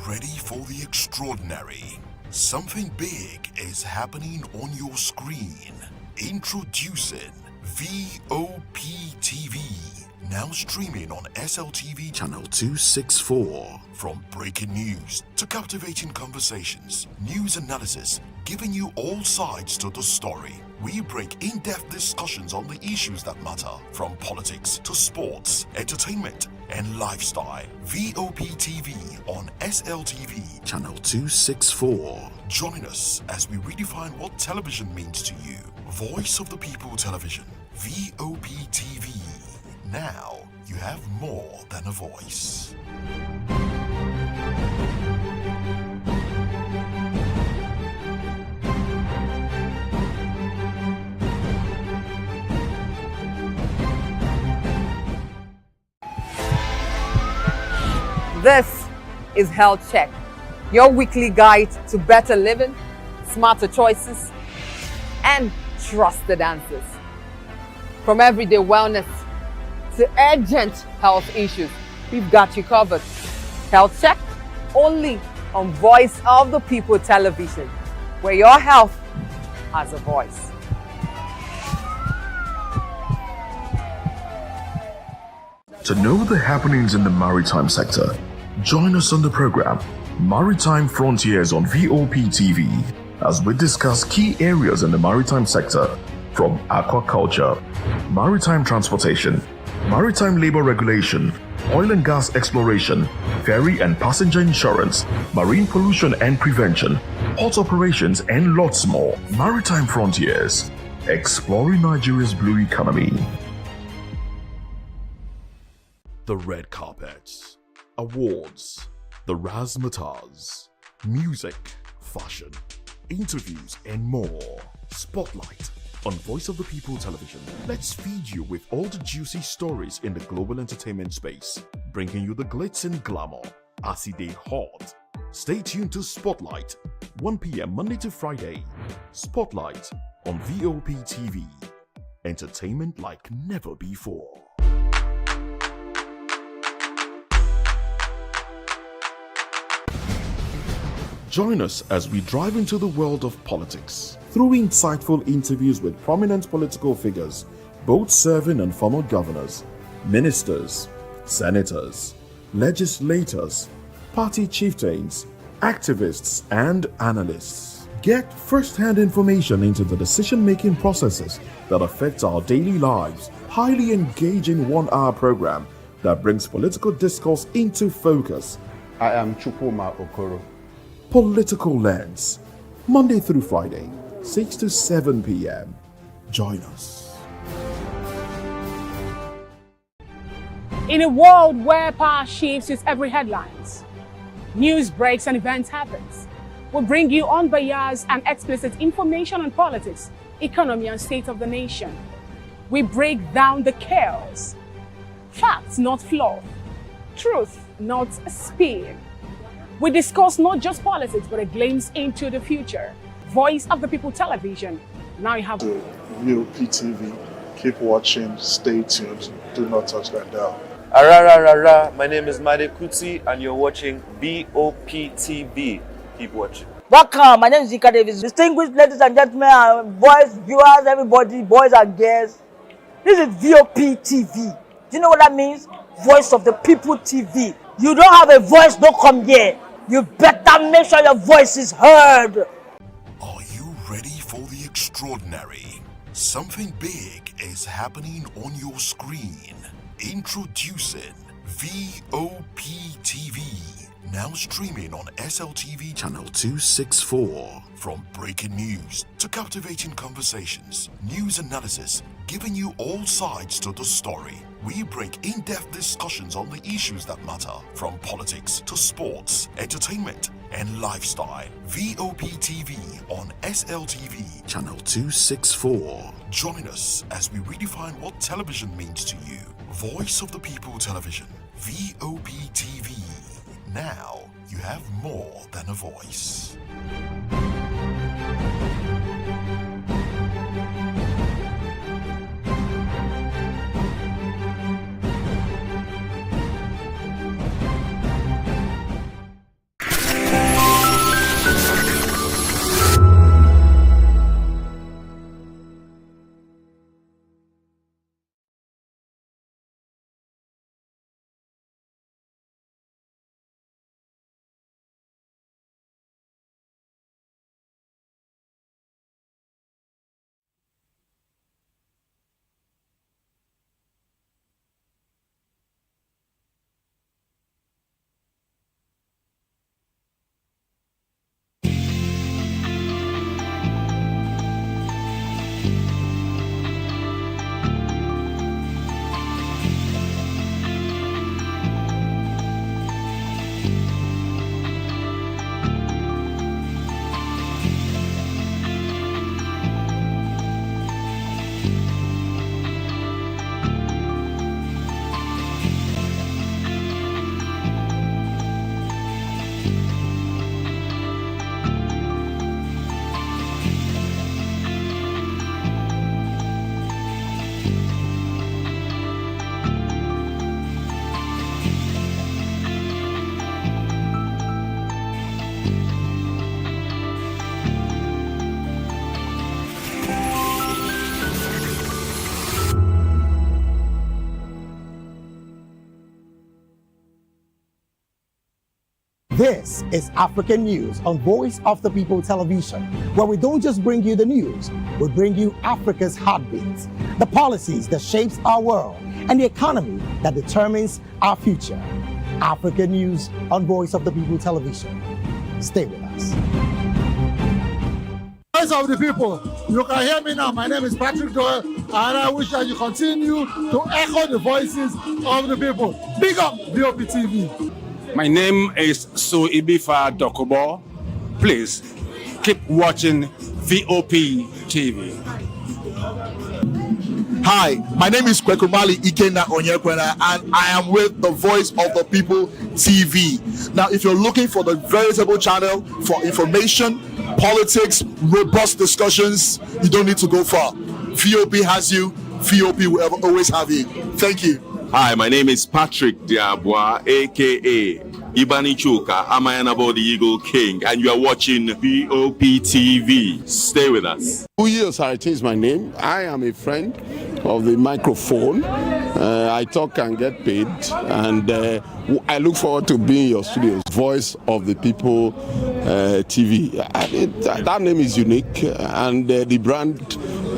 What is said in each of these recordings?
ready for the extraordinary? Something big is happening on your screen. Introducing VOP TV. Now streaming on SLTV channel 264. From breaking news to captivating conversations, news analysis, giving you all sides to the story. We break in-depth discussions on the issues that matter, from politics to sports, entertainment, and lifestyle. VOP TV on SLTV channel 264. Join us as we redefine what television means to you. Voice of the People Television, VOP TV. Now you have more than a voice. This is Health Check, your weekly guide to better living, smarter choices, and trusted answers. From everyday wellness to urgent health issues, we've got you covered. Health Check, only on Voice of the People Television, where your health has a voice. To know the happenings in the maritime sector, join us on the program Maritime Frontiers on VOP TV as we discuss key areas in the maritime sector, from aquaculture, maritime transportation, maritime labor regulation, oil and gas exploration, ferry and passenger insurance, marine pollution and prevention, port operations, and lots more. Maritime Frontiers, exploring Nigeria's blue economy. The red carpets, awards, the razzmatazz, music, fashion, interviews, and more. Spotlight on Voice of the People Television. Let's feed you with all the juicy stories in the global entertainment space, bringing you the glitz and glamour as it is hot. Stay tuned to Spotlight, 1 p.m. Monday to Friday. Spotlight on VOP TV. Entertainment like never before. Join us as we drive into the world of politics through insightful interviews with prominent political figures, both serving and former governors, ministers, senators, legislators, party chieftains, activists, and analysts. Get first-hand information into the decision-making processes that affect our daily lives. Highly engaging one-hour program that brings political discourse into focus. I am Chukwuma Okoro. Political Lens, Monday through Friday, 6 to 7 p.m. Join us. In a world where power shifts with every headlines, news breaks and events happens, we bring you unbiased and explicit information on politics, economy, and state of the nation. We break down the chaos. Facts, not fluff. Truth, not spin. We discuss not just politics, but a glimpse into the future. Voice of the People Television. Now you have VOP TV. Keep watching, stay tuned. Do not touch that dial. My name is Made Kuti and you're watching VOP TV. Keep watching. Welcome, my name is Zika Davis. Distinguished ladies and gentlemen, boys, viewers, everybody, boys and girls. This is VOP TV. Do you know what that means? Voice of the People TV. You don't have a voice, don't come here. You better make sure your voice is heard. Are you ready for the extraordinary? Something big is happening on your screen. Introducing VOP TV. Now streaming on SLTV channel 264. From breaking news to captivating conversations, news analysis, giving you all sides to the story. We break in-depth discussions on the issues that matter, from politics to sports, entertainment, and lifestyle. VOP TV on SLTV channel 264. Join us as we redefine what television means to you. Voice of the People Television, VOP TV. Now you have more than a voice. This is African News on Voice of the People Television, where we don't just bring you the news, we bring you Africa's heartbeats, the policies that shapes our world, and the economy that determines our future. African News on Voice of the People Television. Stay with us. Voice of the People, you can hear me now. My name is Patrick Doyle, and I wish that you continue to echo the voices of the people. Big up VOP TV. My name is Suibifa Dokubo. Please keep watching VOP TV. Hi, my name is Kwekumali Ikena Onyekwena, and I am with the Voice of the People TV. Now, if you're looking for the veritable channel for information, politics, robust discussions, you don't need to go far. VOP has you. VOP will always have you. Thank you. Hi, my name is Patrick Diabwa, aka Ibani Chuka, Amayanabo the Eagle King, and you are watching VOP TV. Stay with us. Yes, I changed my name. I am a friend of the microphone. I talk and get paid, and I look forward to being in your studios. Voice of the People TV. That name is unique, and the brand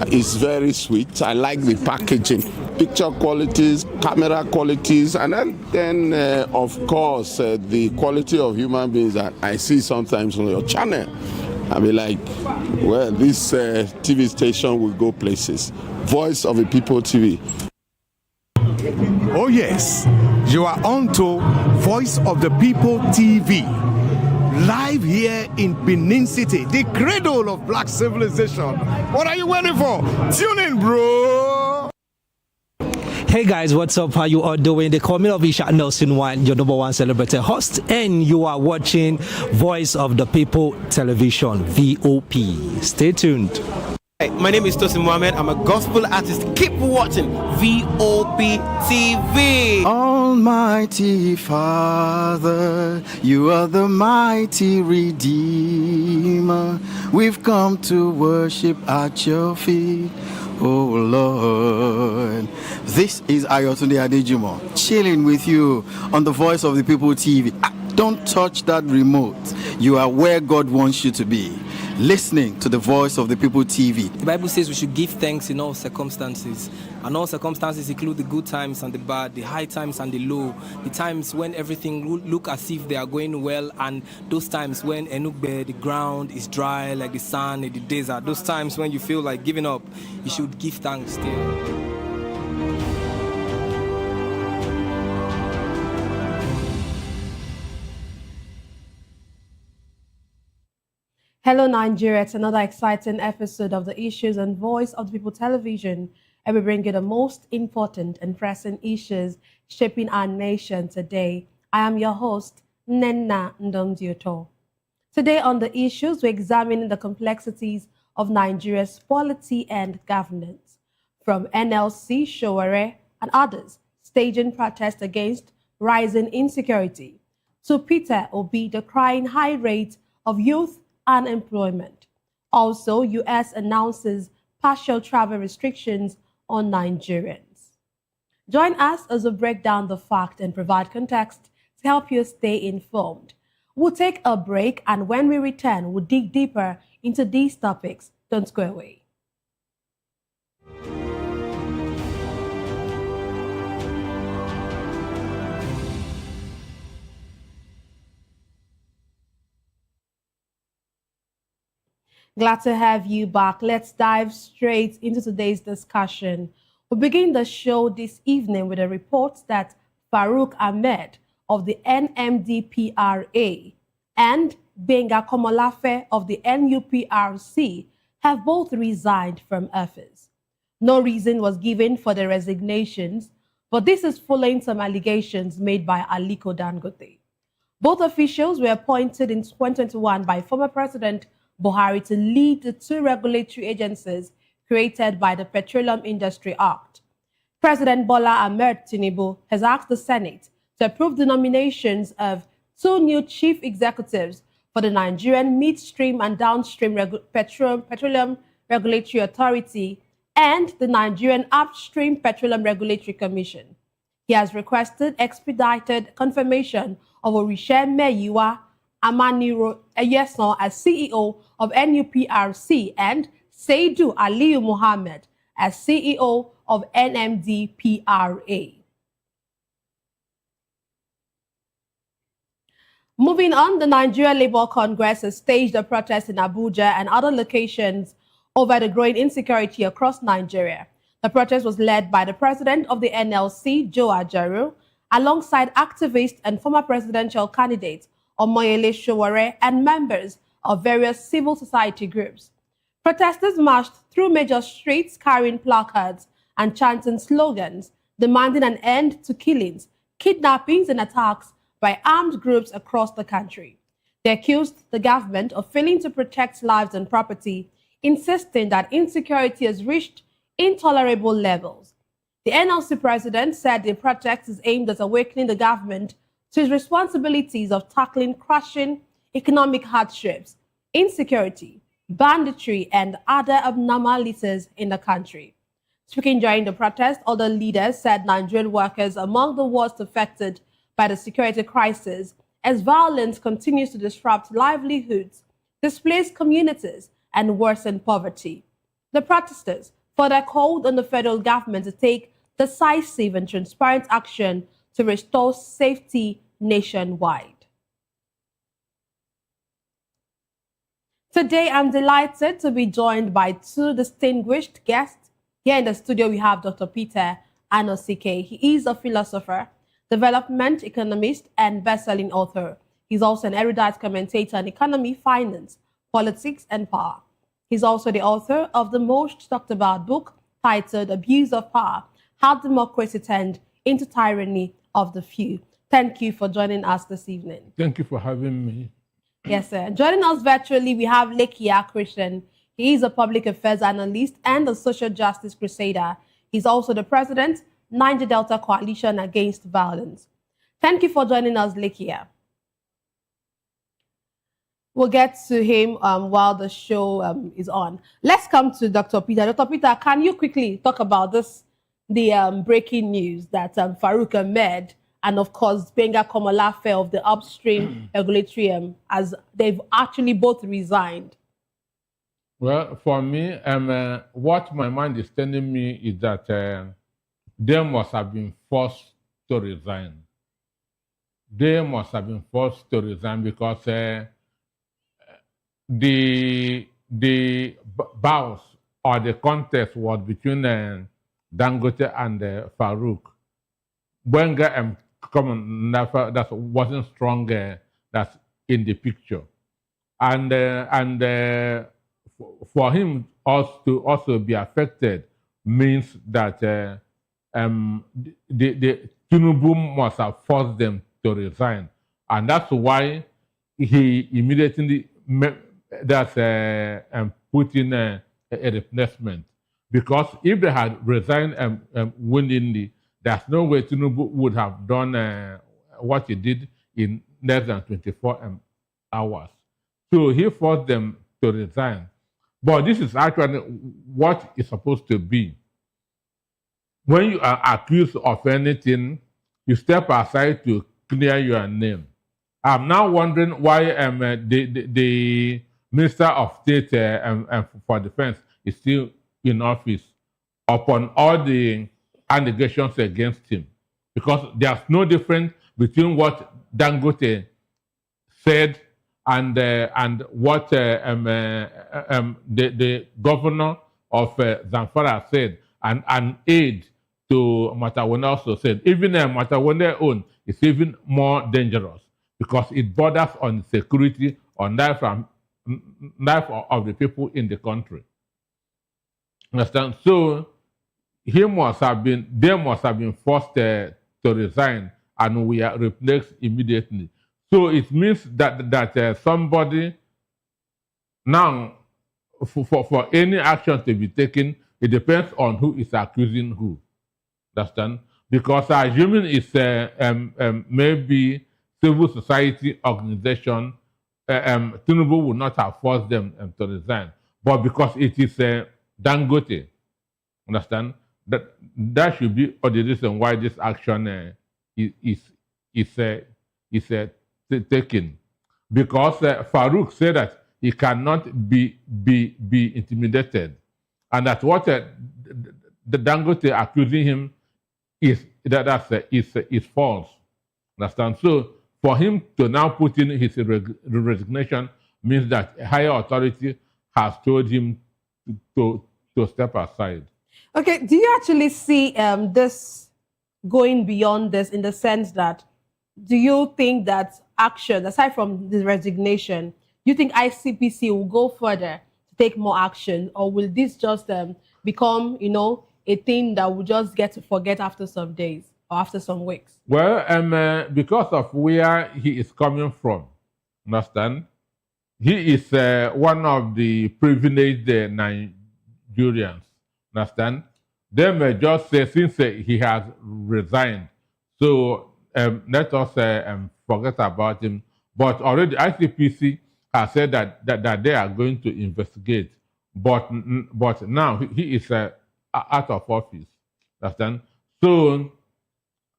is very sweet. I like the packaging, picture qualities, camera qualities, and then of course, the quality of human beings that I see sometimes on your channel. I'll be like, well, this TV station will go places. Voice of the People TV. Oh yes, you are on to Voice of the People TV. Live here in Benin City, the cradle of black civilization. What are you waiting for? Tune in, bro. Hey guys, what's up? How you all doing? They call me Lovisha Nelson One, your number one celebrity host, and you are watching Voice of the People Television, VOP. Stay tuned. Hey, my name is Tosin Mohammed. I'm a gospel artist. Keep watching VOP TV. Almighty Father, you are the mighty Redeemer. We've come to worship at your feet, oh Lord. This is Ayotunde Adejumo, chilling with you on the Voice of the People TV. Don't touch that remote. You are where God wants you to be. Listening to the Voice of the People TV. The Bible says we should give thanks in all circumstances. And all circumstances include the good times and the bad, the high times and the low, the times when everything look as if they are going well, and those times when Enugbe, the ground is dry like the sand in the desert. Those times when you feel like giving up, you should give thanks still. Hello Nigeria, it's another exciting episode of the Issues and Voice of the People television, and we bring you the most important and pressing issues shaping our nation today. I am your host, Nenna Ndongdioto. Today on the Issues, we're examining the complexities of Nigeria's polity and governance, from NLC, Showore, and others staging protests against rising insecurity, to Peter Obi decrying high rates of youth unemployment. Also, U.S. announces partial travel restrictions on Nigerians. Join us as we break down the fact and provide context to help you stay informed. We'll take a break, and when we return, we'll dig deeper into these topics. Don't go away. Glad to have you back. Let's dive straight into today's discussion. We begin the show this evening with a report that Farouk Ahmed of the NMDPRA and Benga Komolafe of the NUPRC have both resigned from office. No reason was given for the resignations, but this is following some allegations made by Aliko Dangote. Both officials were appointed in 2021 by former President Buhari to lead the two regulatory agencies created by the Petroleum Industry Act. President Bola Ahmed Tinubu has asked the Senate to approve the nominations of two new chief executives for the Nigerian Midstream and Downstream Petroleum Regulatory Authority and the Nigerian Upstream Petroleum Regulatory Commission. He has requested expedited confirmation of Orishe Meyiwa Amaniro Eyeson as CEO of NUPRC, and Seidu Aliyu Mohammed as CEO of NMDPRA. Moving on, the Nigeria Labour Congress has staged a protest in Abuja and other locations over the growing insecurity across Nigeria. The protest was led by the president of the NLC, Joe Ajaero, alongside activists and former presidential candidates Omoyele Sowore and members of various civil society groups. Protesters marched through major streets carrying placards and chanting slogans demanding an end to killings, kidnappings, and attacks by armed groups across the country. They accused the government of failing to protect lives and property, insisting that insecurity has reached intolerable levels. The NLC president said the protest is aimed at awakening the government to its responsibilities of tackling crushing economic hardships, insecurity, banditry, and other abnormalities in the country. Speaking during the protest, other leaders said Nigerian workers are among the worst affected by the security crisis as violence continues to disrupt livelihoods, displace communities, and worsen poverty. The protesters further called on the federal government to take decisive and transparent action to restore safety nationwide. Today, I'm delighted to be joined by two distinguished guests. Here in the studio, we have Dr. Peter Anosike. He is a philosopher, development economist, and best-selling author. He's also an erudite commentator on economy, finance, politics, and power. He's also the author of the most talked about book titled Abuse of Power: How Democracy Turned into Tyranny of the Few. Thank you for joining us this evening. Thank you for having me. Yes, sir. Joining us virtually, we have Lekia Christian. He is a public affairs analyst and a social justice crusader. He's also the president, Niger Delta Coalition Against Violence. Thank you for joining us, Lekia. We'll get to him while the show is on. Let's come to Dr. Peter. Dr. Peter, can you quickly talk about the breaking news that Farouk Ahmed and, of course, Benga Komolafe of the upstream regulatory, as they've actually both resigned? Well, for me, what my mind is telling me is that they must have been forced to resign. They must have been forced to resign because the bout or the contest was between Dangote and Farouk. Benga and Komolafe that wasn't strong. That's in the picture, and for him to also be affected means that the Tinubu must have forced them to resign, and that's why he immediately put in a replacement. Because if they had resigned willingly, there's no way Tinubu would have done what he did in less than 24 hours. So he forced them to resign. But this is actually what is supposed to be. When you are accused of anything, you step aside to clear your name. I'm now wondering why the Minister of State for Defense is still in office upon all the allegations against him. Because there's no difference between what Dangote said and what the governor of Zamfara said, and an aide to Matawone also said. Even Matawone own is even more dangerous because it borders on security, on life of the people in the country. Understand? So they must have been forced to resign, and we are replaced immediately. So it means that somebody now, for any action to be taken, it depends on who is accusing who. Understand? Because assuming it's maybe civil society organization, Tinubu would not have forced them to resign. But because it is Dangote, understand? That should be the reason why this action is taken. because Farouk said that he cannot be intimidated, and that what the Dangote accusing him is false. Understand? So for him to now put in his resignation means that a higher authority has told him to step aside. Okay, do you actually see this going beyond this, in the sense that, do you think that action, aside from the resignation, do you think ICPC will go further to take more action, or will this just become, a thing that we'll just get to forget after some days or after some weeks? Well, because of where he is coming from, understand? He is one of the privileged Nigerians, understand? They may just say, since he has resigned, so let us forget about him. But already ICPC has said that they are going to investigate. But now he is out of office, understand? So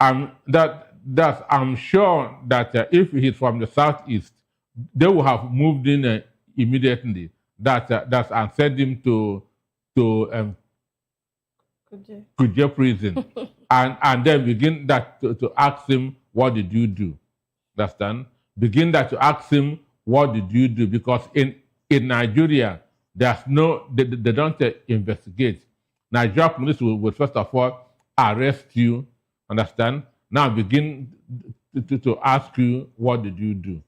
I'm sure that if he's from the southeast, they will have moved in immediately. And sent him to Kuje prison, and then begin to ask him, what did you do? Understand? Begin to ask him, what did you do? Because in Nigeria, they don't investigate. Nigeria police will first of all arrest you. Understand? Now begin to ask you, what did you do?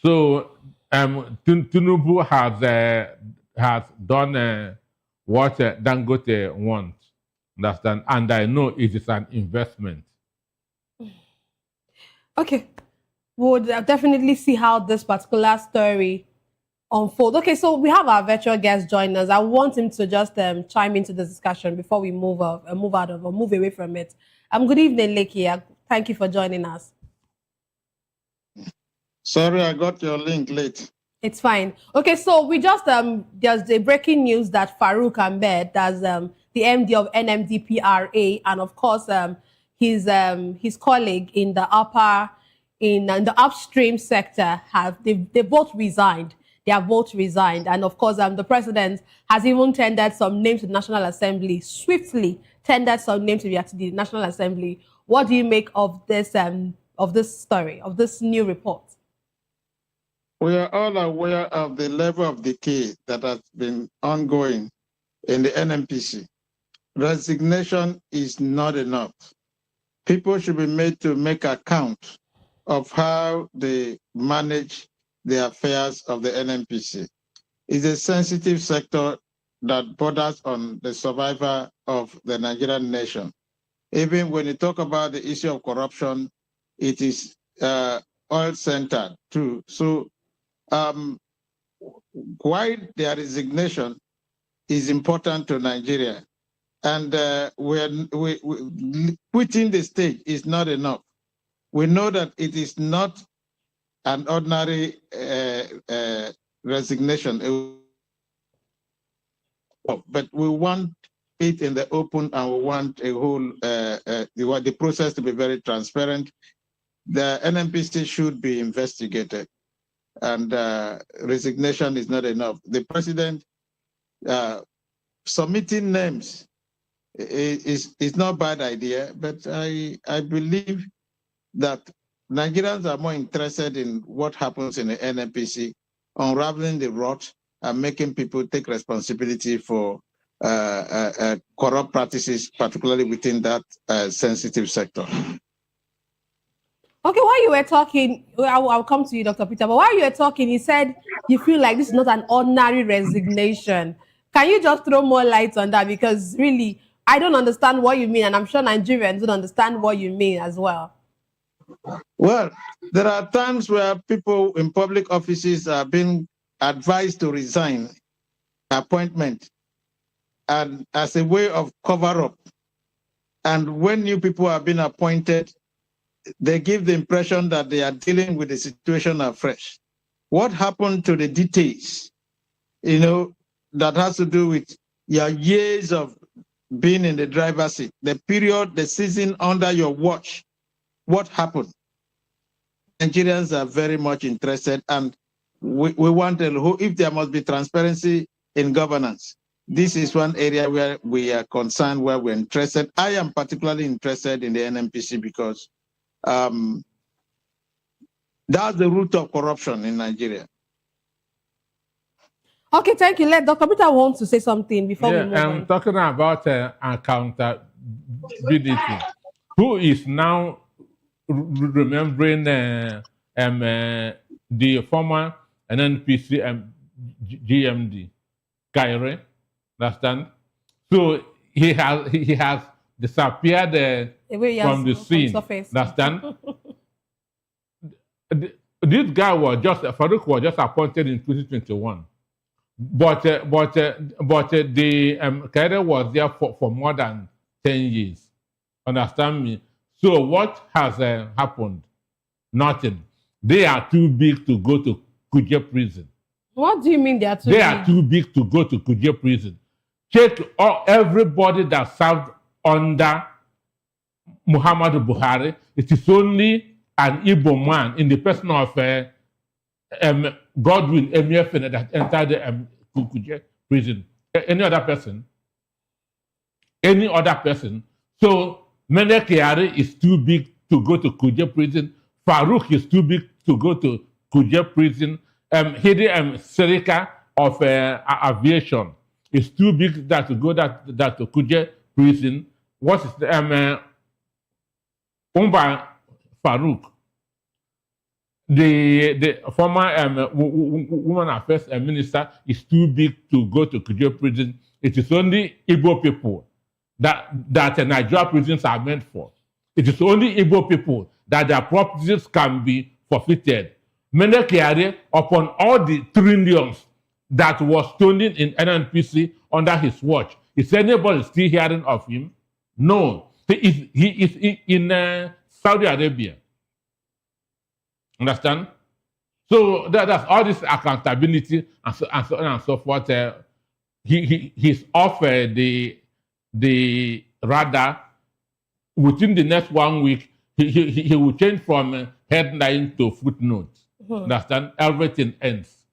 So Tinubu has done what Dangote wants. Understand? And I know it is an investment. Okay, we'll definitely see how this particular story unfolds. Okay, so we have our virtual guest join us. I want him to just chime into the discussion before we move away from it. Good evening, Leki. Thank you for joining us. Sorry, I got your link late. It's fine. Okay, so we just there's the breaking news that Farouk Ahmed, that's the MD of NMDPRA, and of course his colleague in the upstream sector they both resigned. They have both resigned, and of course the president has even tendered some names to the National Assembly. Swiftly tendered some names to the National Assembly. What do you make of this story, of this new report? We are all aware of the level of decay that has been ongoing in the NMPC. Resignation is not enough. People should be made to make account of how they manage the affairs of the NMPC. It's a sensitive sector that borders on the survival of the Nigerian nation. Even when you talk about the issue of corruption, it is oil-centered too. So why their resignation is important to Nigeria. And quitting the stage is not enough. We know that it is not an ordinary resignation, but we want it in the open, and we want a whole the process to be very transparent. The NMPC should be investigated, and resignation is not enough. The president submitting names is not a bad idea, but I believe that Nigerians are more interested in what happens in the NMPC, unraveling the rot and making people take responsibility for corrupt practices, particularly within that sensitive sector. Okay, while you were talking, I'll come to you, Dr. Peter, but while you were talking, you said you feel like this is not an ordinary resignation. Can you just throw more light on that? Because really, I don't understand what you mean, and I'm sure Nigerians don't understand what you mean as well. Well, there are times where people in public offices are being advised to resign appointment and as a way of cover-up. And when new people are being appointed, they give the impression that they are dealing with the situation afresh. What happened to the details, that has to do with your years of being in the driver's seat, the period, the season under your watch? What happened? Nigerians are very much interested, and we want to, if there must be transparency in governance, this is one area where we are concerned, where we're interested. I am particularly interested in the NNPC because that's the root of corruption in Nigeria. Okay, thank you. Let Dr. Peter want to say something before we move on. I'm talking about accountability. Who is now remembering the former NNPC GMD, Kyrie? Understand? So he has disappeared from the scene. Understand? This guy was Farouk was just appointed in 2021. But the Kyrie was there for more than 10 years. Understand me? So what has happened? Nothing. They are too big to go to Kuje prison. What do you mean they are too big? They are too big to go to Kuje prison. Check everybody that served under Muhammadu Buhari. It is only an Igbo man in the person of Godwin Emefiele that entered the Kuje prison. Any other person? Any other person? So Mene Kyari is too big to go to Kuje prison. Farouk is too big to go to Kuje prison. Hidi Serika of aviation is too big to go that to Kuje prison. What is the Umba Farouk? The former woman affairs minister is too big to go to Kuje prison. It is only Igbo people that Nigeria prisons are meant for. It is only Igbo people that their properties can be forfeited. Mene Kyari, upon all the trillions that was stolen in NNPC under his watch, is anybody still hearing of him? No. He is in Saudi Arabia. Understand? So that's all this accountability and so on and so forth. He's off the radar. Within the next 1 week, he will change from headline to footnote. Understand? Everything ends.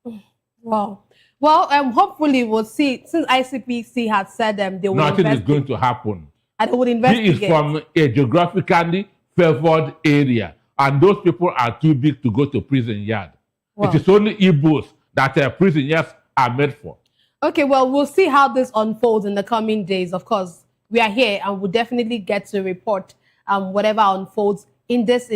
Wow. Well, hopefully we'll see. Since ICPC has said they will nothing is going to happen. And they will investigate. He is from a geographically favored area, and those people are too big to go to prison yard. Wow. It is only Igbos that prison yards are made for. Okay, well, we'll see how this unfolds in the coming days. Of course, we are here and we'll definitely get to report whatever unfolds in this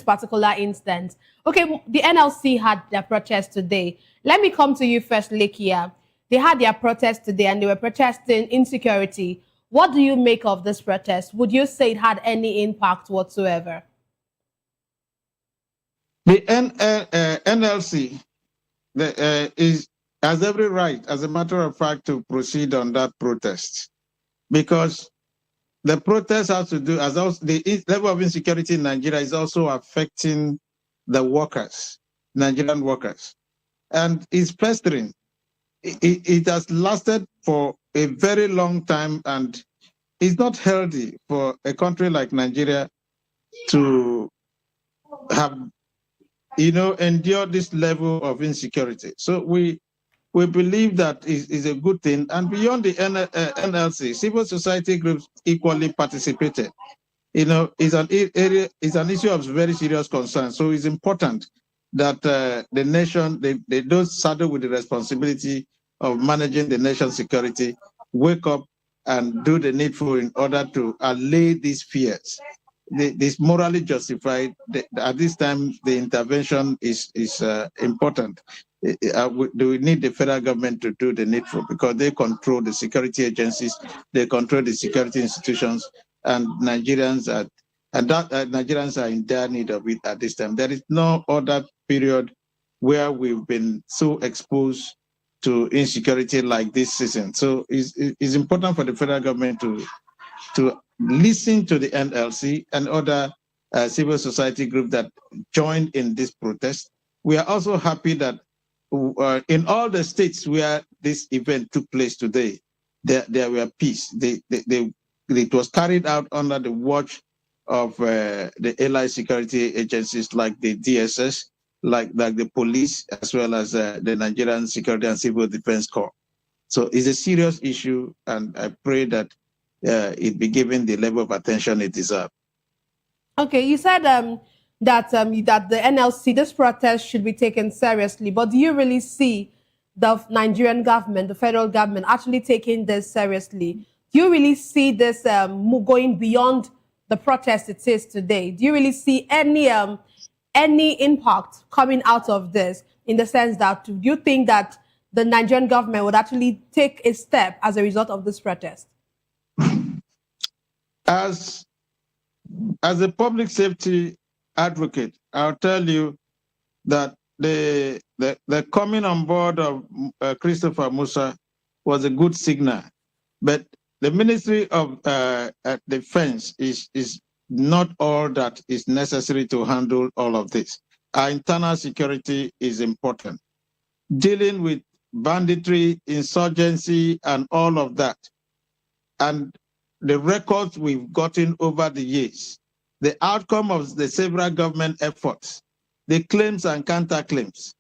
particular instance. Okay, the NLC had their protest today. Let me come to you first, Lekia. They had their protest today and they were protesting insecurity. What do you make of this protest? Would you say it had any impact whatsoever? The NLC has every right, as a matter of fact, to proceed on that protest, because the protest has to do, as also the level of insecurity in Nigeria is also affecting the workers, Nigerian workers, and it's festering. It has lasted for a very long time, and it's not healthy for a country like Nigeria to have, endure this level of insecurity. So we believe that is a good thing. And beyond the NLC, civil society groups equally participated. It's an issue of very serious concern. So it's important that the nation, they don't saddle with the responsibility of managing the nation's security, wake up and do the needful in order to allay these fears. This morally justified. At this time, the intervention is important. We need the federal government to do the needful, because they control the security agencies, they control the security institutions, and Nigerians are in dire need of it at this time. There is no other period where we've been so exposed to insecurity like this season. So it's important for the federal government to listen to the NLC and other civil society groups that joined in this protest. We are also happy that in all the states where this event took place today, there were peace. It was carried out under the watch of the allied security agencies like the DSS, like the police, as well as the Nigerian Security and Civil Defense Corps. So it's a serious issue, and I pray that it be given the level of attention it deserves. Okay, you said that the NLC, this protest should be taken seriously, but do you really see the Nigerian government, the federal government, actually taking this seriously? Do you really see this going beyond the protest it is today? Do you really see any impact coming out of this, in the sense that, do you think that the Nigerian government would actually take a step as a result of this protest? As a public safety advocate, I'll tell you that the coming on board of Christopher Musa was a good signal, but the Ministry of Defense is not all that is necessary to handle all of this. Our internal security is important. Dealing with banditry, insurgency, and all of that, and the records we've gotten over the years, the outcome of the several government efforts, the claims and counterclaims,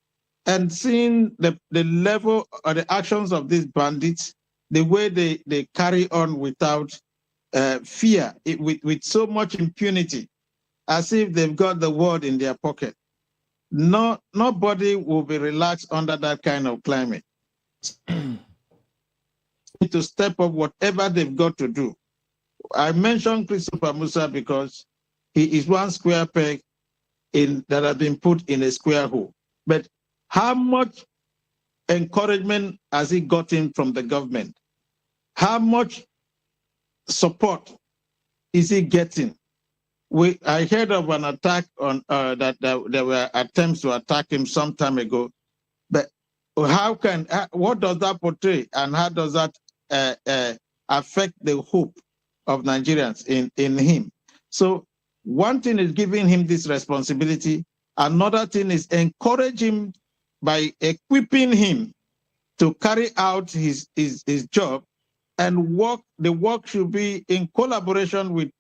and seeing the level or the actions of these bandits, the way they carry on without fear, with so much impunity, as if they've got the world in their pocket. Nobody will be relaxed under that kind of climate. To step up whatever they've got to do. I mentioned Christopher Musa because he is one square peg that has been put in a square hole. But how much encouragement has he gotten from the government? How much support is he getting? I heard of an attack on that there were attempts to attack him some time ago. But what does that portray, and how does that affect the hope of Nigerians in him? So one thing is giving him this responsibility. Another thing is encouraging by equipping him to carry out his job, and the work should be in collaboration with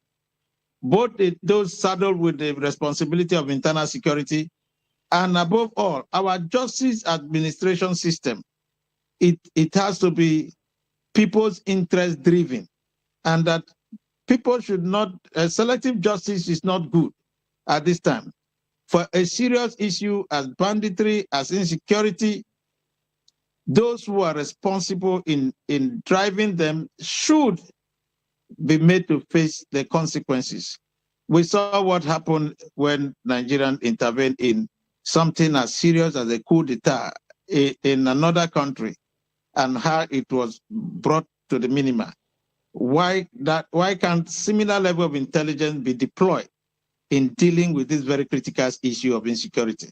both those saddled with the responsibility of internal security, and above all, our justice administration system. It has to be people's interest driven, and that people should not, selective justice is not good at this time. For a serious issue as banditry, as insecurity, those who are responsible in driving them should be made to face the consequences. We saw what happened when Nigerians intervened in something as serious as a coup d'etat in another country, and how it was brought to the minima. Why can't similar level of intelligence be deployed in dealing with this very critical issue of insecurity?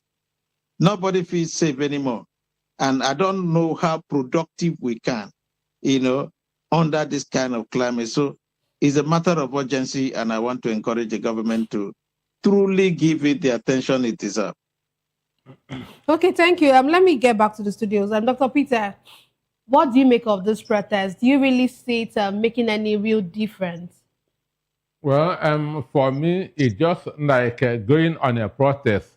Nobody feels safe anymore. And I don't know how productive we can, under this kind of climate. So it's a matter of urgency, and I want to encourage the government to truly give it the attention it deserves. Okay, thank you. Let me get back to the studios. Dr. Peter, what do you make of this protest? Do you really see it making any real difference? Well, for me, it's just like going on a protest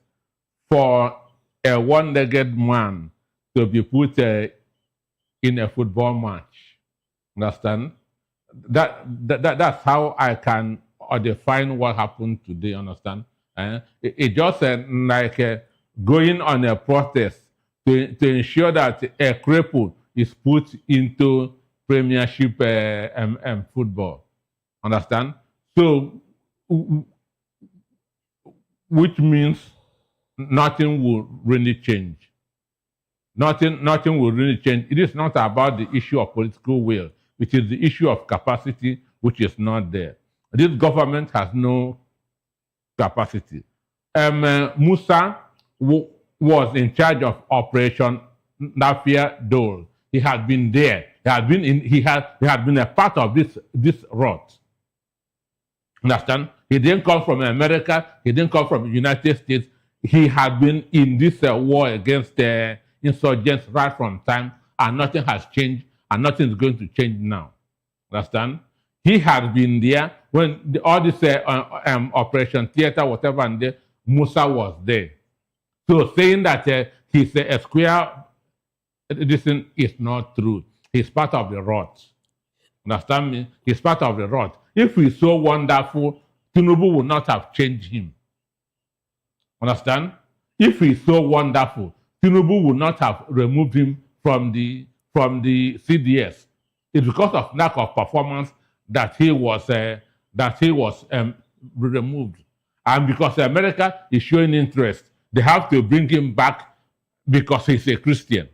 for a one-legged man to be put in a football match. Understand? That's how I can define what happened today. Understand? It just like going on a protest to ensure that a cripple is put into Premiership football. Understand? So, which means nothing will really change. Nothing will really change. It is not about the issue of political will, which is the issue of capacity, which is not there. This government has no capacity. Musa was in charge of Operation Nafia Dole. He had been there. He had been a part of this rot. Understand? He didn't come from America. He didn't come from the United States. He had been in this war against insurgents right from time, and nothing has changed, and nothing is going to change now. Understand? He had been there all this Operation Theater, whatever, and there, Musa was there. So saying that he's a square, this thing is not true. He's part of the rot. Understand me? He's part of the rot. If he's so wonderful, Tinubu would not have changed him. Understand? If he's so wonderful, Tinubu would not have removed him from the CDS. It's because of lack of performance that he was removed. And because America is showing interest, they have to bring him back because he's a Christian.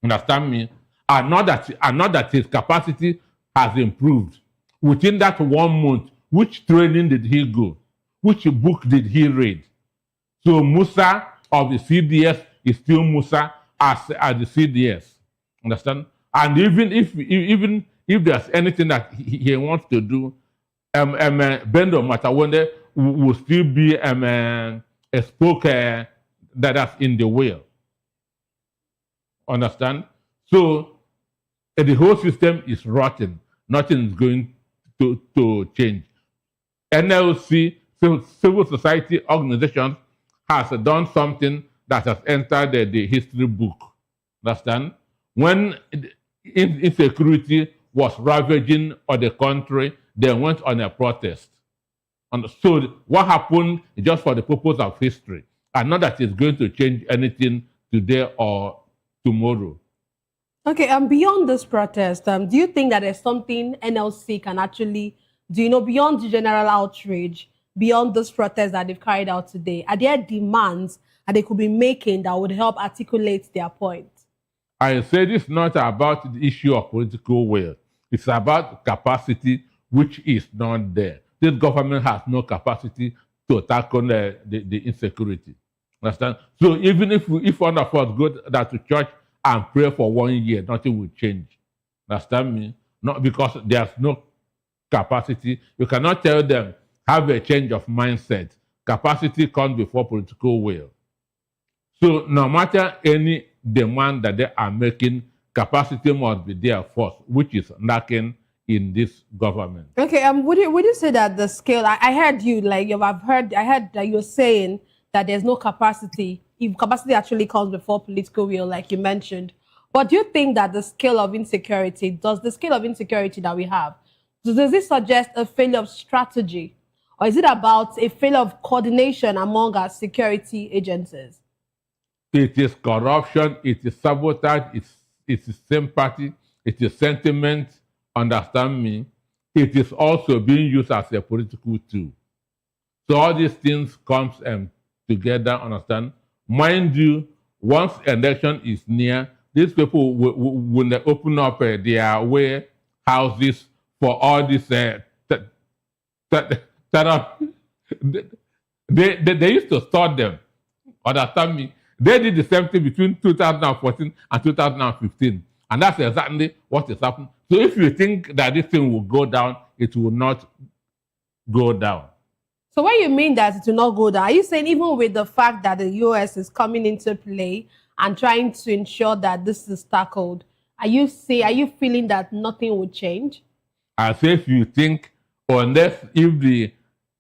Understand me? And not that his capacity has improved. Within that 1 month, which training did he go? Which book did he read? So Musa of the CDS is still Musa as the CDS. Understand? And even if there's anything that he wants to do, Bendo Matawonde will still be a spoke that's in the wheel. Understand? So the whole system is rotten. Nothing is going to change. NLC, civil society organizations, has done something that has entered the history book. Understand? When insecurity was ravaging on the country, they went on a protest. And so what happened is just for the purpose of history, and not that it's going to change anything today or tomorrow. Okay, beyond this protest, do you think that there's something NLC can actually do, beyond the general outrage, beyond this protest that they've carried out today? Are there demands that they could be making that would help articulate their point? I say this is not about the issue of political will. It's about capacity, which is not there. This government has no capacity to tackle the insecurity. Understand? So even if one of us go to church and pray for 1 year, nothing will change. Understand me? Not because there's no capacity. You cannot tell them, have a change of mindset. Capacity comes before political will. So no matter any demand that they are making, capacity must be there first, which is lacking in this government. Okay, would you say that the scale? I heard you I heard that you're saying that there's no capacity. If capacity actually comes before political will, like you mentioned, but do you think that the scale of insecurity that we have, does this suggest a failure of strategy, or is it about a failure of coordination among our security agencies? It is corruption, it is sabotage, it is sympathy, it is sentiment, understand me. It is also being used as a political tool. So all these things comes together, understand? Mind you, once election is near, these people will open up their warehouses for all this they used to store them, understand me? They did the same thing between 2014 and 2015. And that's exactly what is happening. So if you think that this thing will go down, it will not go down. So what you mean that it will not go down? Are you saying even with the fact that the US is coming into play and trying to ensure that this is tackled, are you feeling that nothing will change? I say if you think, unless if the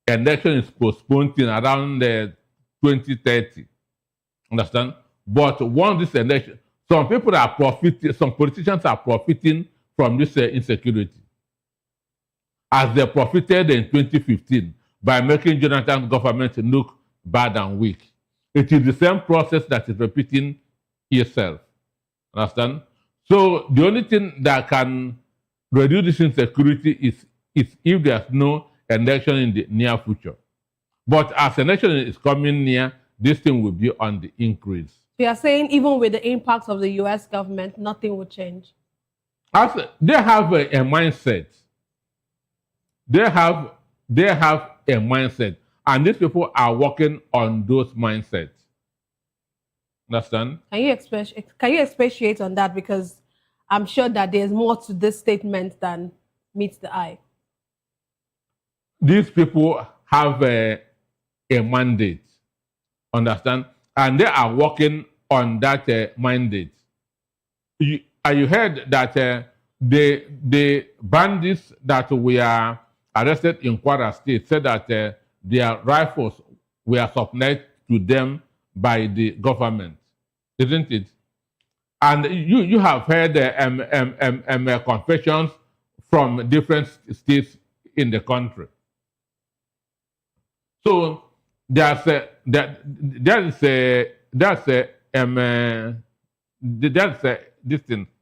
election is postponed in around 2030, understand? But once this election, some people are profiting, some politicians are profiting from this insecurity. As they profited in 2015 by making Jonathan's government look bad and weak. It is the same process that is repeating itself. Understand? So the only thing that can reduce this insecurity is if there's no election in the near future. But as election is coming near, this thing will be on the increase. You are saying even with the impact of the US government, nothing will change? As they have a mindset. They have a mindset. And these people are working on those mindsets. Understand? Can you expatiate on that? Because I'm sure that there's more to this statement than meets the eye. These people have a mandate. Understand? And they are working on that mandate. You heard that the bandits that were arrested in Kwara State said that their rifles were supplied to them by the government, isn't it? And you have heard confessions from different states in the country. So there's a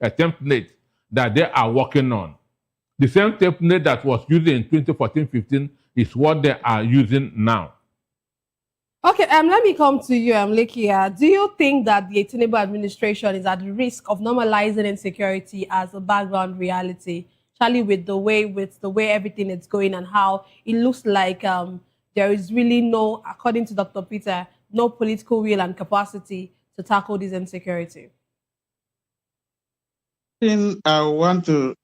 template that they are working on. The same template that was used in 2014-15 is what they are using now. Okay, let me come to you, Lekia. Do you think that the Tinubu administration is at risk of normalizing insecurity as a background reality, Charlie, with the way everything is going and how it looks like there is really no, according to Dr. Peter, no political will and capacity to tackle this insecurity? I want to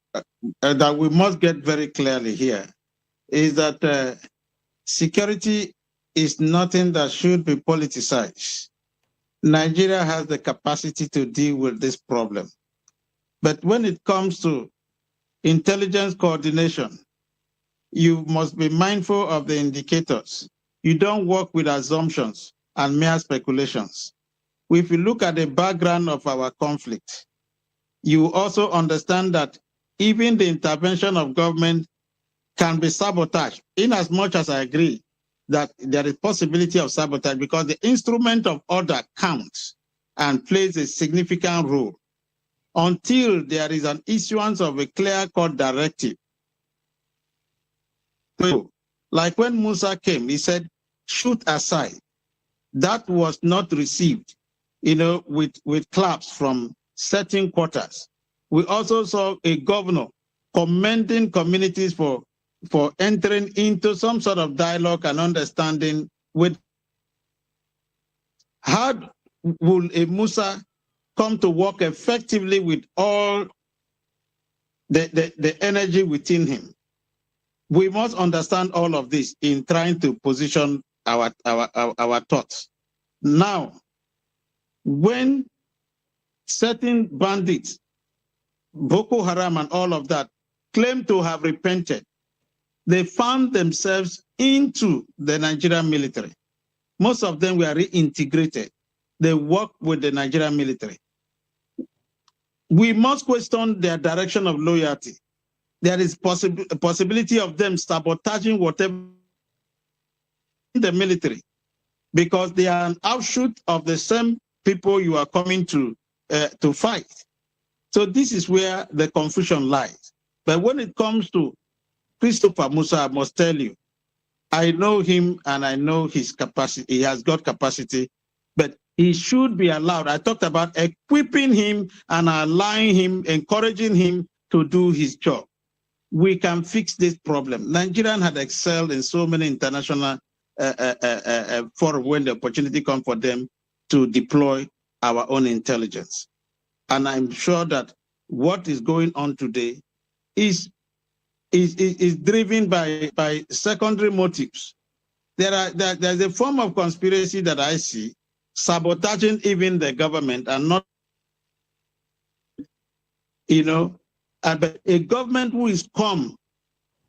that we must get very clearly here is that security is nothing that should be politicized. Nigeria has the capacity to deal with this problem. But when it comes to intelligence coordination, you must be mindful of the indicators. You don't work with assumptions and mere speculations. If you look at the background of our conflict, you also understand that even the intervention of government can be sabotaged, in as much as I agree that there is possibility of sabotage, because the instrument of order counts and plays a significant role until there is an issuance of a clear-cut directive. Like when Musa came, he said, shoot aside. That was not received, with claps from certain quarters. We also saw a governor commending communities for entering into some sort of dialogue and understanding with. How will a Musa come to work effectively with all the energy within him? We must understand all of this in trying to position our thoughts. Now, when certain bandits, Boko Haram and all of that, claim to have repented, they found themselves into the Nigerian military. Most of them were reintegrated. They work with the Nigerian military. We must question their direction of loyalty. There is a possibility of them sabotaging whatever in the military, because they are an offshoot of the same people you are coming to fight. So this is where the confusion lies. But when it comes to Christopher Musa, I must tell you, I know him and I know his capacity. He has got capacity, but he should be allowed. I talked about equipping him and allowing him, encouraging him to do his job. We can fix this problem. Nigerians had excelled in so many international forums when the opportunity comes for them to deploy our own intelligence. And I'm sure that what is going on today is driven by secondary motives. There's a form of conspiracy that I see, sabotaging even the government and not, but a government who is calm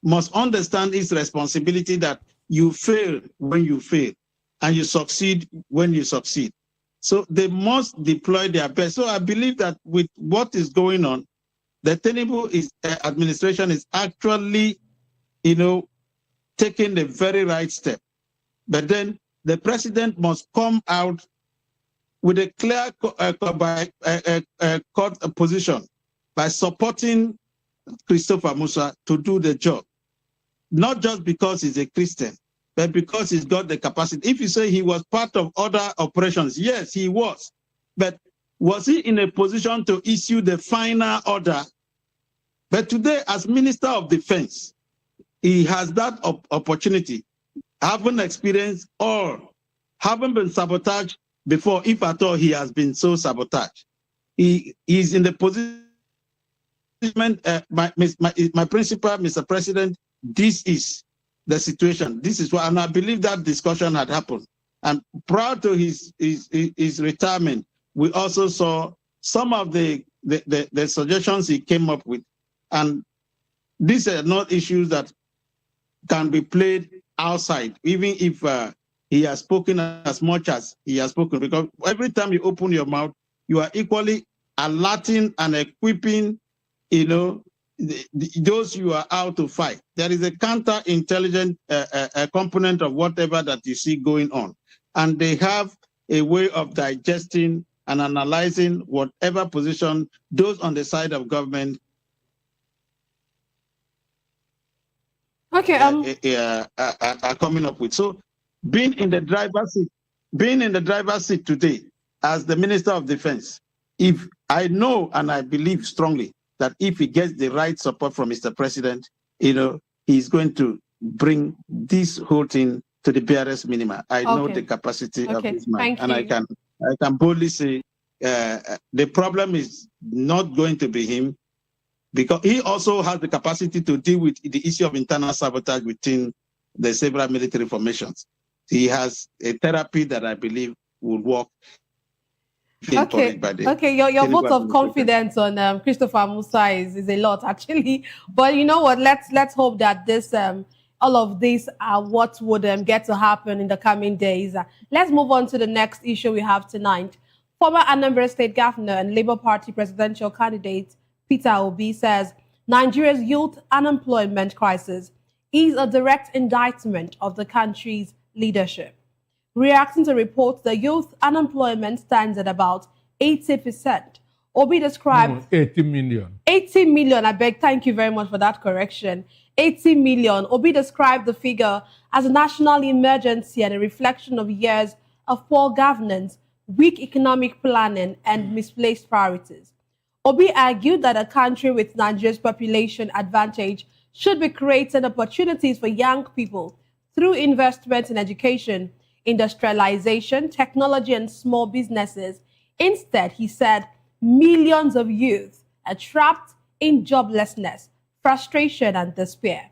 must understand its responsibility, that you fail when you fail and you succeed when you succeed. So they must deploy their best. So I believe that with what is going on, the Tinubu administration is actually, taking the very right step. But then the president must come out with a clear position by supporting Christopher Musa to do the job. Not just because he's a Christian, but because he's got the capacity. If you say he was part of other operations, yes, he was. But was he in a position to issue the final order? But today, as Minister of Defense, he has that opportunity, having experienced or having been sabotaged before, if at all he has been so sabotaged. He is in the position, my principal, Mr. President, this is the situation. This is what, and I believe that discussion had happened. And prior to his retirement, we also saw some of the suggestions he came up with And these are not issues that can be played outside, even if he has spoken as much as he has spoken, because every time you open your mouth, you are equally alerting and equipping, those you are out to fight. There is a counter-intelligent component of whatever that you see going on. And they have a way of digesting and analyzing whatever position those on the side of government are coming up with. So being in the driver's seat today as the Minister of Defense, if I know and I believe strongly that if he gets the right support from Mr. President, he's going to bring this whole thing to the barest minimum. I know the capacity of this man, and I can boldly say the problem is not going to be him, because he also has the capacity to deal with the issue of internal sabotage within the several military formations. He has a therapy that I believe will work. Okay, your vote of confidence on Christopher Musa is a lot, actually. But you know what? Let's hope that this all of these are what would get to happen in the coming days. Let's move on to the next issue we have tonight. Former Anambra State Governor and Labour Party presidential candidate Peter Obi says Nigeria's youth unemployment crisis is a direct indictment of the country's leadership. Reacting to reports, the youth unemployment stands at about 80%. Obi described 80 million. 80 million, I beg, thank you very much for that correction. 80 million. Obi described the figure as a national emergency and a reflection of years of poor governance, weak economic planning, and misplaced priorities. Obi argued that a country with Nigeria's population advantage should be creating opportunities for young people through investment in education, industrialization, technology, and small businesses. Instead, he said, millions of youth are trapped in joblessness, frustration, and despair.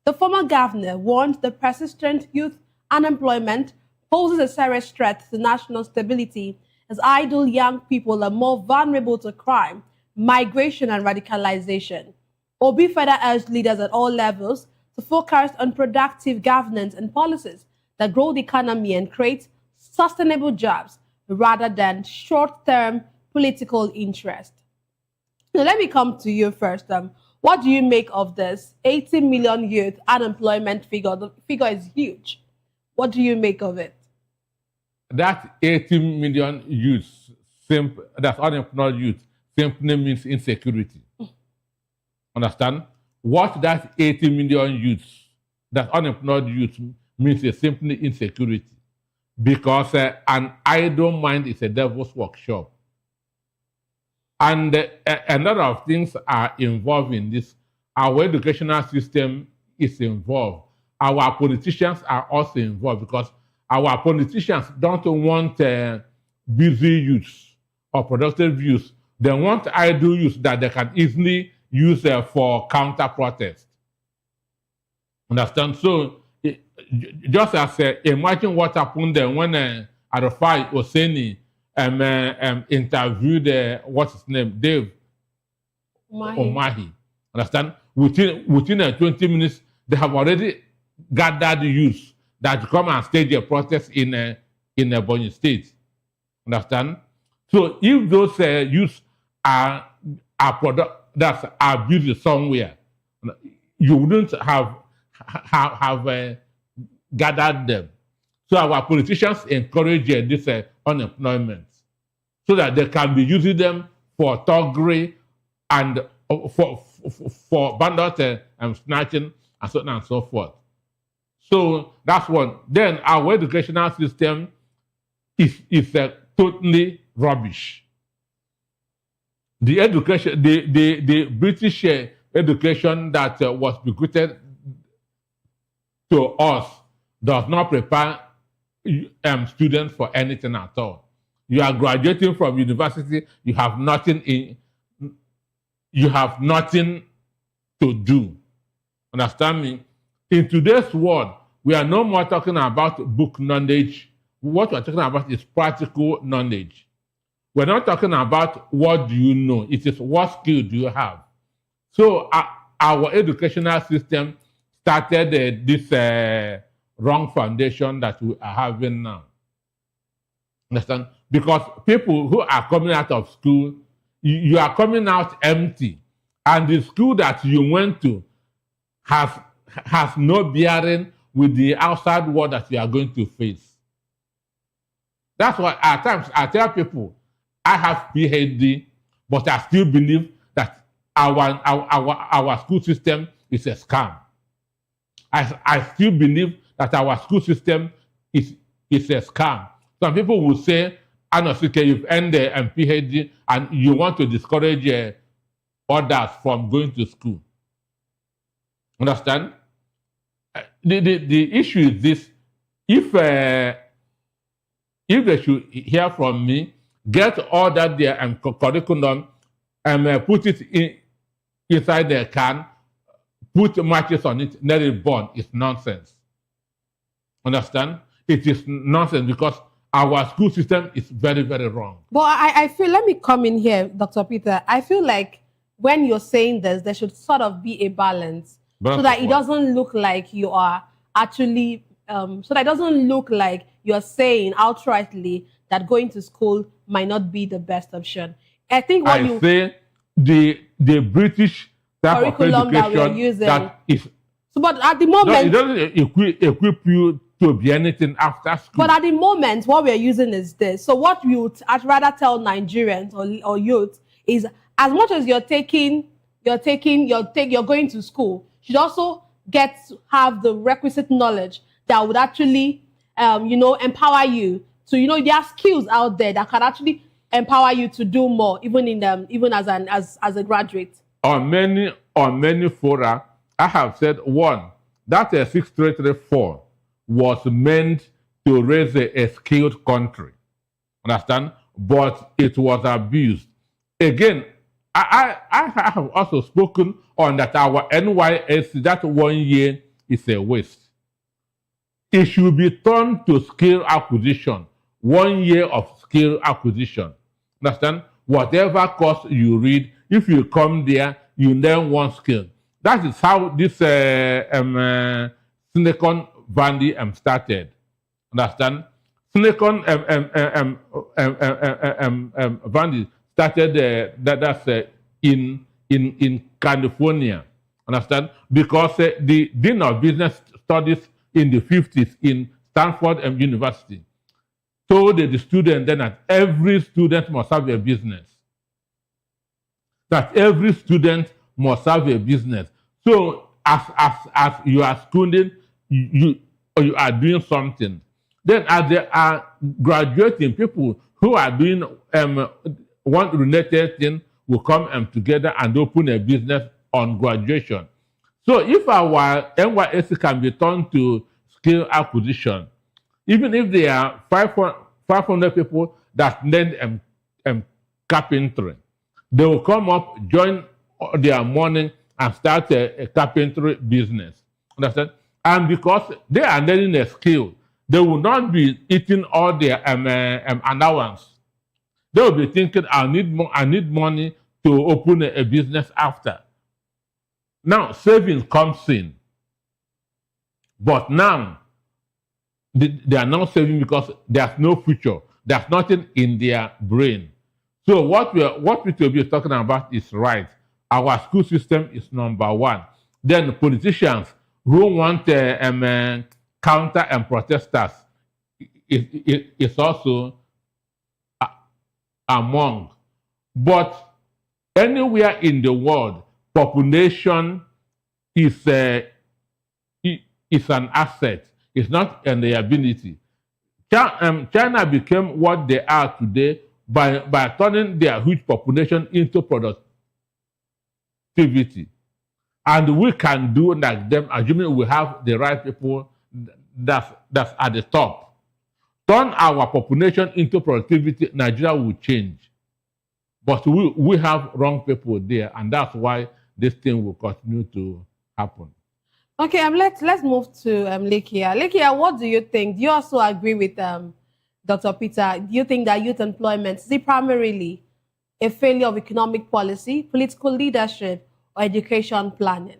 The former governor warned the persistent youth unemployment poses a serious threat to national stability, as idle young people are more vulnerable to crime, migration, and radicalization. Obi further urged leaders at all levels to focus on productive governance and policies that grow the economy and create sustainable jobs rather than short-term political interest. Now, let me come to you first. What do you make of this 80 million youth unemployment figure? The figure is huge. What do you make of it? That 80 million youth, that's unemployed youth, simply means insecurity. Understand? What that 80 million youth, that unemployed youth, means is simply insecurity. Because an idle mind is a devil's workshop. And a lot of things are involved in this. Our educational system is involved. Our politicians are also involved, because our politicians don't want busy youths or productive youths. They want idle youths that they can easily use for counter-protest. Understand? So, just as imagine what happened when Arafai Oseni interviewed what's his name, Dave Omahi. Understand? Within 20 minutes, they have already gathered youth that come and stage a protest in Ebonyi State. Understand? So if those youths are abused somewhere, you wouldn't have gathered them. So our politicians encourage this unemployment so that they can be using them for thuggery and for bandit snatching and so on and so forth. So that's one. Then our educational system is totally rubbish. The education, the British education that was bequeathed to us does not prepare students for anything at all. You are graduating from university, you have nothing to do. Understand me? In today's world, we are no more talking about book knowledge. What we're talking about is practical knowledge. We're not talking about what do you know. It is what skill do you have. So our educational system started this wrong foundation that we are having now. Understand? Because people who are coming out of school, you are coming out empty. And the school that you went to has no bearing with the outside world that you are going to face. That's why at times I tell people, I have PhD, but I still believe that our school system is a scam. I still believe that our school system is a scam. Some people will say, Anosike, you've earned a PhD and you want to discourage others from going to school. Understand? The issue is this: if they should hear from me, get all that their curriculum and put it inside their can, put matches on it, let it burn, it's nonsense. Understand? It is nonsense because our school system is very, very wrong. But I feel, let me come in here, Dr. Peter. I feel like when you're saying this, there should sort of be a balance so that it doesn't look like you are actually, so that it doesn't look like you're saying outrightly that going to school might not be the best option. I think what you say the British type of curriculum that we're education using. that is, So, but at the moment, it doesn't equip you to be anything after school. But at the moment, what we're using is this. So what I'd rather tell Nigerians or youth is, as much as you're going to school, you should also have the requisite knowledge that would actually, empower you to, there are skills out there that can actually empower you to do more, even as a graduate. On many fora, I have said one, that 6334 was meant to raise a skilled country. Understand? But it was abused. Again, I have also spoken on that our NYSC, that 1 year is a waste. It should be turned to skill acquisition. 1 year of skill acquisition. Understand? Whatever course you read, if you come there, you learn one skill. That is how this Silicon Valley started. Understand? Silicon Valley started that's in California. Understand? Because the Dean of Business Studies in the 50s in Stanford University told the student then that every student must have a business. That every student must have a business. So as you are schooling, you are doing something. Then as they are graduating, people who are doing one related thing will come together and open a business on graduation. So if our NYSC can be turned to skill acquisition, even if there are 500 people that learn carpentry, they will come up, join their money, and start a carpentry business. Understand? And because they are learning a skill, they will not be eating all their allowance. They will be thinking, I need money to open a business after. Now, savings comes in. But now, they are not saving because there's no future. There's nothing in their brain. So what we will be talking about is right. Our school system is number one. Then politicians who want counter and protesters is also among. But anywhere in the world, population is an asset. It's not an ability. China became what they are today by turning their huge population into productivity. And we can do like them, assuming we have the right people that's at the top. Turn our population into productivity, Nigeria will change. But we have wrong people there, and that's why this thing will continue to happen. Okay, let's move to Lekia. Lekia, what do you think? Do you also agree with Dr. Peter? Do you think that youth employment is primarily a failure of economic policy, political leadership, or education planning?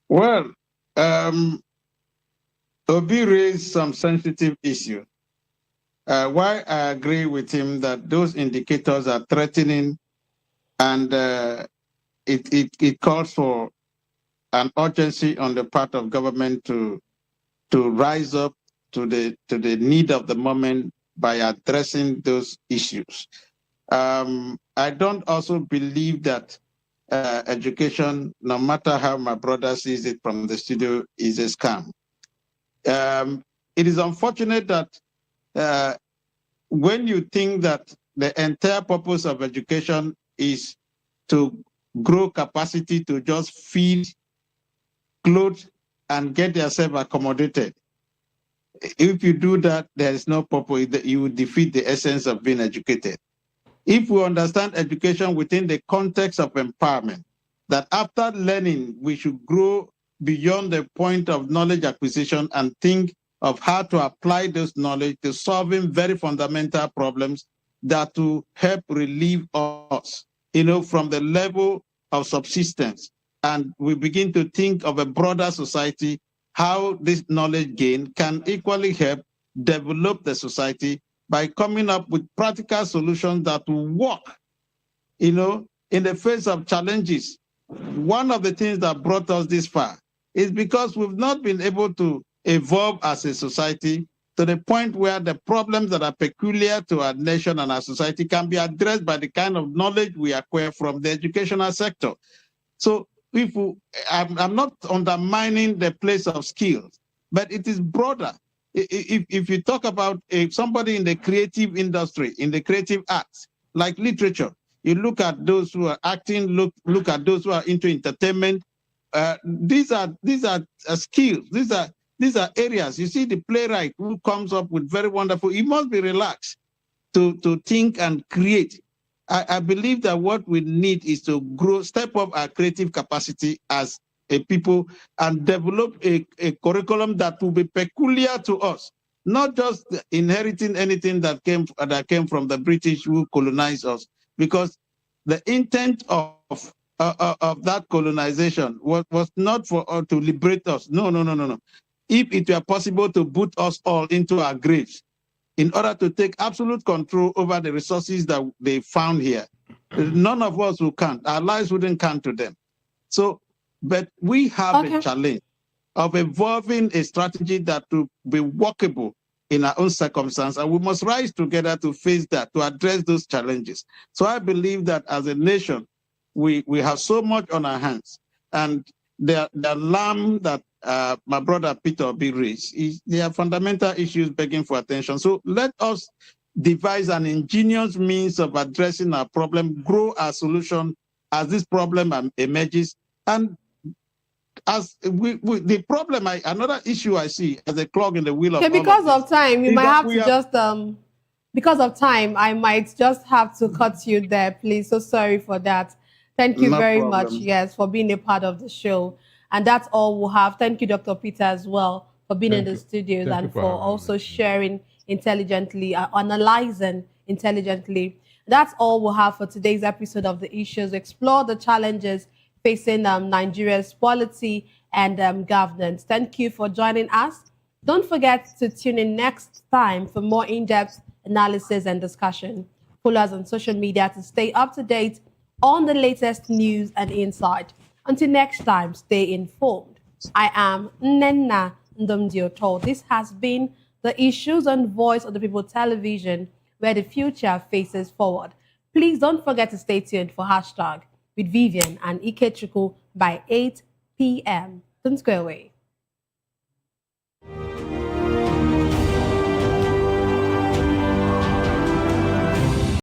Well, Obi raised some sensitive issue. Why I agree with him that those indicators are threatening, and it calls for an urgency on the part of government to rise up to the need of the moment by addressing those issues. I don't also believe that education, no matter how my brother sees it from the studio, is a scam. It is unfortunate that when you think that the entire purpose of education is to grow capacity to just feed, clothe, and get yourself accommodated, if you do that, there is no purpose. You will defeat the essence of being educated. If we understand education within the context of empowerment, that after learning, we should grow beyond the point of knowledge acquisition and think of how to apply this knowledge to solving very fundamental problems that will help relieve us, from the level of subsistence. And we begin to think of a broader society, how this knowledge gain can equally help develop the society by coming up with practical solutions that will work, in the face of challenges. One of the things that brought us this far is because we've not been able to evolve as a society to the point where the problems that are peculiar to our nation and our society can be addressed by the kind of knowledge we acquire from the educational sector. So I'm not undermining the place of skills, but it is broader. If you talk about somebody in the creative industry, in the creative arts, like literature, you look at those who are acting, look at those who are into entertainment. These are skills. These are areas. You see the playwright who comes up with very wonderful. He must be relaxed to think and create. I believe that what we need is to step up our creative capacity as a people and develop a curriculum that will be peculiar to us, not just inheriting anything that came from the British who colonized us, because the intent of that colonization was not to liberate us. No. If it were possible to put us all into our graves in order to take absolute control over the resources that they found here, none of us will count. Our lives wouldn't count to them. So, but we have a challenge of evolving a strategy that will be workable in our own circumstance, and we must rise together to face that, to address those challenges. So I believe that as a nation, we have so much on our hands, and the alarm that my brother Peter Obi raised, there are fundamental issues begging for attention. So let us devise an ingenious means of addressing our problem, grow our solution as this problem emerges. And as the problem, another issue I see as a clog in the wheel of because of time, you might have to just because of time, I might just have to cut you there, please. So sorry for that. Thank you very much, yes, for being a part of the show. And that's all we'll have. Thank you, Dr. Peter, as well, for being in the studios and for also sharing intelligently, analyzing intelligently. That's all we'll have for today's episode of The Issues. Explore the challenges facing Nigeria's polity and governance. Thank you for joining us. Don't forget to tune in next time for more in-depth analysis and discussion. Follow us on social media to stay up to date on the latest news and insight. Until next time, stay informed. I am Nnenna Ndomdioto. This has been The Issues on Voice of the People Television, where the future faces forward. Please don't forget to stay tuned for Hashtag with Vivian and Ikechukwu by 8 p.m. Don't go away.